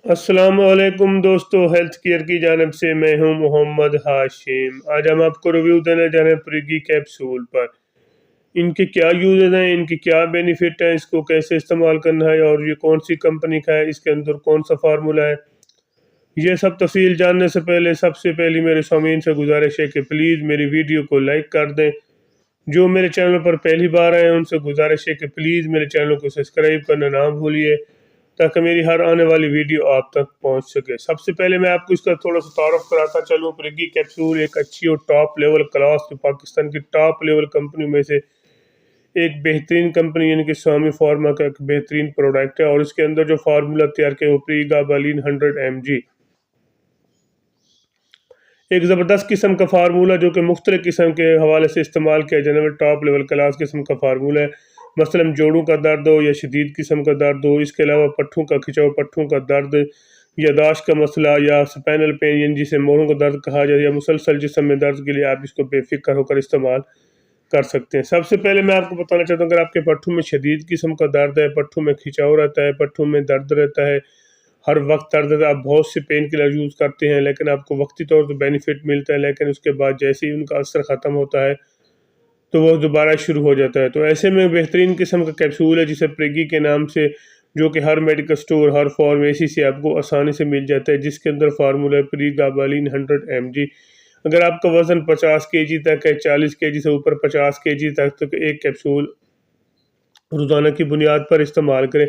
السلام علیکم دوستو، ہیلتھ کیئر کی جانب سے میں ہوں محمد ہاشم۔ آج ہم آپ کو ریویو دینے جا رہے ہیں پریگی کیپسول پر۔ ان کے کیا یوزز ہیں، ان کی کیا بینیفٹ ہیں، اس کو کیسے استعمال کرنا ہے اور یہ کون سی کمپنی کا ہے، اس کے اندر کون سا فارمولا ہے، یہ سب تفصیل جاننے سے پہلے سب سے پہلی میرے سامعین سے گزارش ہے کہ پلیز میری ویڈیو کو لائک کر دیں۔ جو میرے چینل پر پہلی بار آئے ہیں ان سے گزارش ہے کہ پلیز میرے چینل کو سبسکرائب کرنا نہ بھولیے تاکہ میری ہر آنے والی ویڈیو آپ تک پہنچ سکے۔ سب سے پہلے میں آپ کو اس کا تھوڑا سا تعارف کراتا چلوں۔ پریگی کیپسول ایک اچھی اور ٹاپ لیول کلاس کی پاکستان کی ٹاپ لیول کمپنی میں سے ایک بہترین کمپنی یعنی کہ سوامی فارما کا ایک بہترین پروڈکٹ ہے، اور اس کے اندر جو فارمولا تیار کیا وہ پریگابالین 100 mg ایک زبردست قسم کا فارمولا جو کہ مختلف قسم کے حوالے سے استعمال کیا جانے میں ٹاپ لیول کلاس قسم کا فارمولا ہے۔ مثلا جوڑوں کا درد ہو یا شدید قسم کا درد ہو، اس کے علاوہ پٹھوں کا کھچاؤ، پٹھوں کا درد، یاداشت کا مسئلہ یا سپینل پین یعنی جسے موڑوں کا درد کہا جائے، یا مسلسل جسم میں درد کے لیے آپ اس کو بے فکر ہو کر استعمال کر سکتے ہیں۔ سب سے پہلے میں آپ کو بتانا چاہتا ہوں، اگر آپ کے پٹھوں میں شدید قسم کا درد ہے، پٹھوں میں کھچاؤ رہتا ہے، پٹھوں میں درد رہتا ہے، ہر وقت درد ہے، آپ بہت سے پین کلر یوز کرتے ہیں لیکن آپ کو وقتی طور پر بینیفٹ ملتا ہے، لیکن اس کے بعد جیسے ہی ان کا اثر ختم ہوتا ہے تو وہ دوبارہ شروع ہو جاتا ہے، تو ایسے میں بہترین قسم کا کیپسول ہے جسے پریگی کے نام سے، جو کہ ہر میڈیکل سٹور، ہر فارمیسی سے آپ کو آسانی سے مل جاتا ہے، جس کے اندر فارمولا ہے پریگابالین 100 mg۔ اگر آپ کا وزن 50 kg تک ہے، 40 kg سے اوپر 50 kg تک، تو ایک کیپسول روزانہ کی بنیاد پر استعمال کریں۔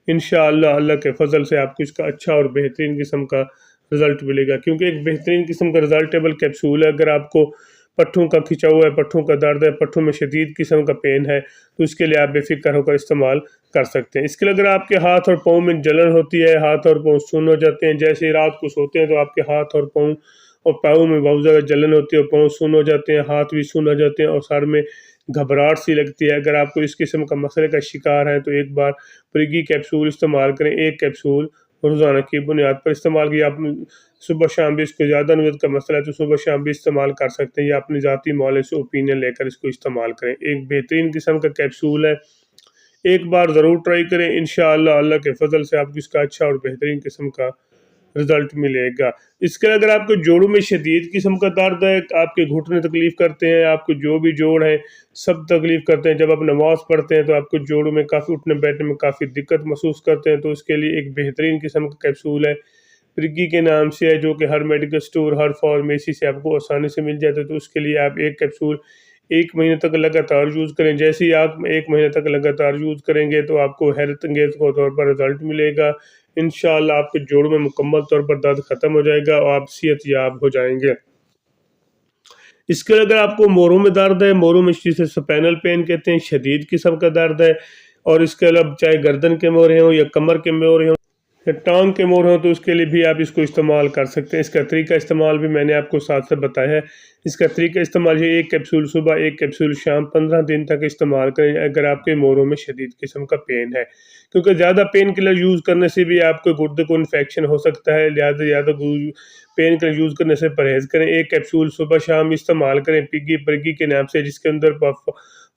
انشاءاللہ اللہ کے فضل سے آپ کو اس کا اچھا اور بہترین قسم کا رزلٹ ملے گا، کیونکہ ایک بہترین قسم کا ریزلٹیبل کیپسول ہے۔ اگر آپ کو پٹھوں کا کھچاؤ ہے، پٹھوں کا درد ہے، پٹھوں میں شدید قسم کا پین ہے، تو اس کے لیے آپ بے فکر ہو کر استعمال کر سکتے ہیں۔ اس کے لیے اگر آپ کے ہاتھ اور پاؤں میں جلن ہوتی ہے، ہاتھ اور پاؤں سن ہو جاتے ہیں، جیسے ہی رات کو سوتے ہیں تو آپ کے ہاتھ اور پاؤں میں بہت زیادہ جلن ہوتی ہے، اور پاؤں سن ہو جاتے ہیں، ہاتھ بھی سن ہو جاتے ہیں، اور سر میں گھبراہٹ سی لگتی ہے، اگر آپ کو اس قسم کا مسئلے کا شکار ہیں تو ایک بار پریگی کیپسول استعمال کریں۔ ایک کیپسول روزانہ کی بنیاد پر استعمال کیا، آپ صبح شام بھی، اس کو زیادہ نوید کا مسئلہ ہے تو صبح شام بھی استعمال کر سکتے ہیں، یا اپنی ذاتی معالج سے اوپینین لے کر اس کو استعمال کریں۔ ایک بہترین قسم کا کیپسول ہے، ایک بار ضرور ٹرائی کریں، انشاءاللہ اللہ کے فضل سے آپ کو اس کا اچھا اور بہترین قسم کا رزلٹ ملے گا۔ اس کے اگر آپ کو جوڑوں میں شدید قسم کا درد ہے، آپ کے گھٹنے تکلیف کرتے ہیں، آپ کو جو بھی جوڑ ہیں سب تکلیف کرتے ہیں، جب آپ نماز پڑھتے ہیں تو آپ کو جوڑوں میں کافی اٹھنے بیٹھنے میں کافی دقت محسوس کرتے ہیں، تو اس کے لیے ایک بہترین قسم کا کیپسول ہے، پریگی کے نام سے ہے، جو کہ ہر میڈیکل سٹور، ہر فارمیسی سے آپ کو آسانی سے مل جاتا ہے۔ تو اس کے لیے آپ ایک کیپسول 1 مہینے تک لگاتار یوز کریں۔ جیسے ہی آپ 1 مہینے تک لگاتار یوز کریں گے تو آپ کو حیرت انگیز طور پر رزلٹ ملے گا۔ انشاءاللہ آپ کے جوڑوں میں مکمل طور پر درد ختم ہو جائے گا اور آپ صحت یاب ہو جائیں گے۔ اس کے اگر آپ کو موڑوں میں درد ہے، موڑوں میں جسے سپینل پین کہتے ہیں، شدید قسم کا درد ہے، اور اس کے علاوہ چاہے گردن کے موڑے ہوں یا کمر کے موڑے ہوں یا ٹانگ کے موڑ ہوں، تو اس کے لیے بھی آپ اس کو استعمال کر سکتے ہیں۔ اس کا طریقہ استعمال بھی میں نے آپ کو ساتھ سے بتایا ہے۔ اس کا طریقہ استعمال یہ، ایک کیپسول صبح، ایک کیپسول شام، 15 دن تک استعمال کریں اگر آپ کے موڑوں میں شدید قسم کا پین ہے، کیونکہ زیادہ پین کلر یوز کرنے سے بھی آپ کے گردے کو انفیکشن ہو سکتا ہے، لہٰذا زیادہ پین کلر یوز کرنے سے پرہیز کریں۔ ایک کیپسول صبح شام استعمال کریں پریگی کے نام سے، جس کے اندر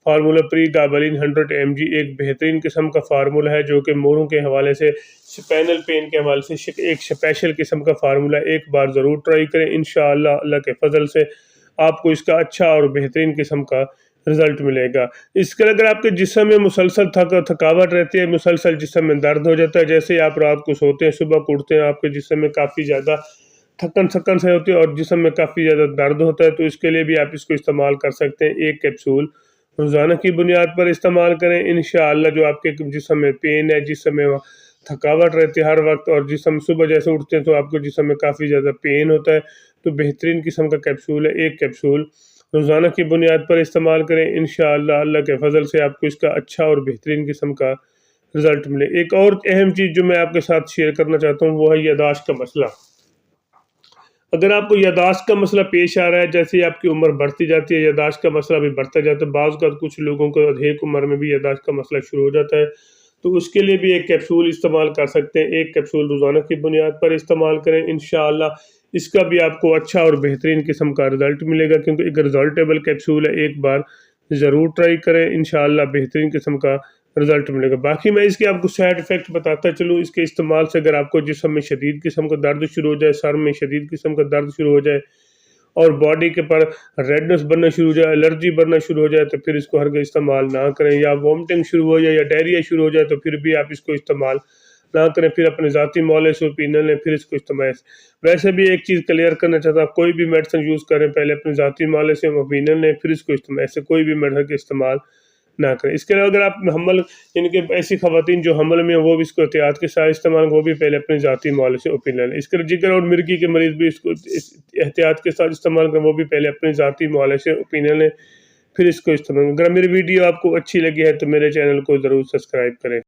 فارمولا پریگابالین 100 mg ایک بہترین قسم کا فارمولا ہے، جو کہ موڑوں کے حوالے سے، سپینل پین کے حوالے سے ایک اسپیشل قسم کا فارمولا ہے۔ ایک بار ضرور ٹرائی کریں، انشاءاللہ اللہ کے فضل سے آپ کو اس کا اچھا اور بہترین قسم کا رزلٹ ملے گا۔ اس کے اگر آپ کے جسم میں مسلسل تھکاوٹ رہتی ہے، مسلسل جسم میں درد ہو جاتا ہے، جیسے ہی آپ رات کو سوتے ہیں صبح کو اٹھتے ہیں آپ کے جسم میں کافی زیادہ تھکن سے ہوتی ہے اور جسم میں کافی زیادہ درد ہوتا ہے، تو اس کے لیے بھی آپ اس کو استعمال کر سکتے ہیں۔ ایک کیپسول روزانہ کی بنیاد پر استعمال کریں، انشاءاللہ جو آپ کے جسم میں پین ہے، جسم میں تھکاوٹ رہتی ہے ہر وقت، اور جسم صبح جیسے اٹھتے ہیں تو آپ کو جسم میں کافی زیادہ پین ہوتا ہے، تو بہترین قسم کا کیپسول ہے۔ ایک کیپسول روزانہ کی بنیاد پر استعمال کریں، انشاءاللہ اللہ کے فضل سے آپ کو اس کا اچھا اور بہترین قسم کا رزلٹ ملے۔ ایک اور اہم چیز جو میں آپ کے ساتھ شیئر کرنا چاہتا ہوں وہ ہے یاداشت کا مسئلہ۔ اگر آپ کو یاداشت کا مسئلہ پیش آ رہا ہے، جیسے آپ کی عمر بڑھتی جاتی ہے، یاداشت کا مسئلہ بھی بڑھتا جاتا ہے، بعض اوقات کچھ لوگوں کو ادھیک عمر میں بھی یاداشت کا مسئلہ شروع ہو جاتا ہے، تو اس کے لیے بھی ایک کیپسول استعمال کر سکتے ہیں۔ ایک کیپسول روزانہ کی بنیاد پر استعمال کریں، انشاءاللہ اس کا بھی آپ کو اچھا اور بہترین قسم کا رزلٹ ملے گا، کیونکہ ایک ریزلٹیبل کیپسول ہے۔ ایک بار ضرور ٹرائی کریں، انشاءاللہ بہترین قسم کا رزلٹ ملے گا۔ باقی میں اس کے آپ کو سائڈ افیکٹ بتاتا چلوں، اس کے استعمال سے اگر آپ کو جسم میں شدید قسم کا درد شروع ہو جائے، سر میں شدید قسم کا درد شروع ہو جائے اور باڈی کے پر ریڈنس بننا شروع ہو جائے، الرجی بننا شروع ہو جائے، تو پھر اس کو ہرگز استعمال نہ کریں، یا وامٹنگ شروع ہو جائے یا ڈائریا شروع ہو جائے تو پھر بھی آپ اس کو استعمال نہ کریں، پھر اپنے ذاتی معالجے سے اوپینین لیں، پھر اس کو استعمال۔ ویسے بھی ایک چیز کلیئر کرنا چاہتا ہوں، کوئی بھی میڈیسن یوز کریں پہلے اپنے ذاتی معالجے سے اوپینین لیں، پھر اس کو استعمال، ایسے کوئی بھی میڈیسن کا استعمال نہ کریں۔ اس کے علاوہ اگر آپ حمل یعنی کہ ایسی خواتین جو حمل میں ہیں وہ بھی اس کو احتیاط کے ساتھ استعمال، وہ بھی پہلے اپنے ذاتی معالجے سے اوپینین لیں۔ اس کے جگر اور مرگی کے مریض بھی اس کو احتیاط کے ساتھ استعمال کریں، وہ بھی پہلے اپنے ذاتی معالجے سے اوپینین لیں، پھر اس کو استعمال کریں۔ اگر میری ویڈیو آپ کو اچھی لگی ہے تو میرے چینل کو ضرور سبسکرائب کریں۔